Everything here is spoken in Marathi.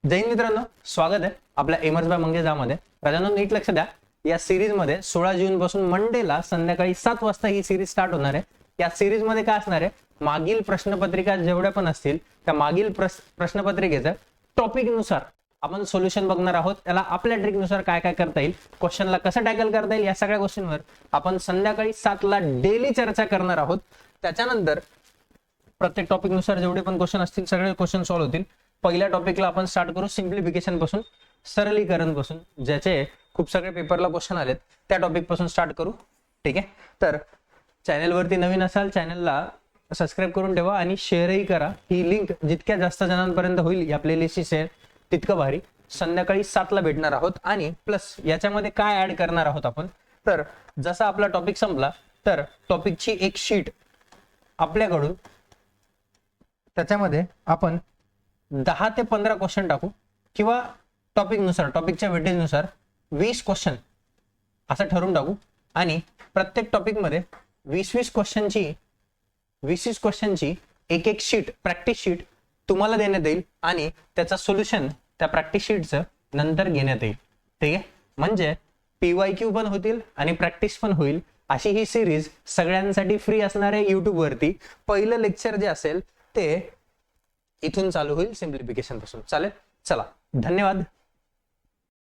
जय हिंद मित्रांनो, स्वागत आहे आपल्या एमर्स बाय मंगेशमध्ये. राजांनो नीट लक्ष द्या, या सिरीज मध्ये 16 जून पासून मंडेला संध्याकाळी 7 वाजता ही सिरीज स्टार्ट होणार आहे. या सिरीज मध्ये काय असणार आहे, मागील प्रश्नपत्रिका जेवढ्या पण असतील त्या मागील प्रश्नपत्रिकेचं टॉपिक नुसार आपण सोल्युशन बघणार आहोत. त्याला आपल्या ट्रिक नुसार काय काय करता येईल, क्वेश्चनला कसं टॅकल करता येईल, या सगळ्या गोष्टींवर आपण संध्याकाळी 7 ला डेली चर्चा करणार आहोत. त्याच्यानंतर प्रत्येक टॉपिक नुसार जेवढे पण क्वेश्चन असतील सगळे क्वेश्चन सॉल्व्ह होतील. पहिल्या टॉपिकला आपण स्टार्ट करू सिम्प्लिफिकेशन पासून, सरलीकरण पासून, ज्याचे खूप सगळे पेपरला क्वेश्चन आलेत त्या टॉपिक पासून स्टार्ट करू. ठीक आहे, तर चॅनलवरती नवीन असाल चॅनलला सबस्क्राईब करून ठेवा आणि शेअरही करा. ही लिंक जितक्या जास्त जणांपर्यंत होईल या प्लेलिस्टची शेअर तितकं भारी. संध्याकाळी 7 ला भेटणार आहोत आणि प्लस याच्यामध्ये काय ऍड करणार आहोत आपण, तर जसा आपला टॉपिक संपला तर टॉपिकची एक शीट आपल्याकडून त्याच्यामध्ये आपण 10 ते 15 क्वेश्चन टाकू किंवा टॉपिक नुसार, टॉपिकच्या वेटेज नुसार 20 क्वेश्चन असं ठरवून टाकू आणि प्रत्येक टॉपिक मध्ये 20 क्वेश्चनची एक एक शीट, प्रॅक्टिस शीट तुम्हाला देण्यात येईल आणि त्याचा सोल्युशन त्या प्रॅक्टिस शीटचं नंतर घेण्यात येईल. ठीक आहे, म्हणजे PYQ पण होतील आणि प्रॅक्टिस पण होईल. अशी ही सिरीज सगळ्यांसाठी फ्री असणार आहे युट्यूब वरती. पहिलं लेक्चर जे असेल ते इथून चालू होईल सिम्प्लिफिकेशन पासून. चालेल, चला धन्यवाद.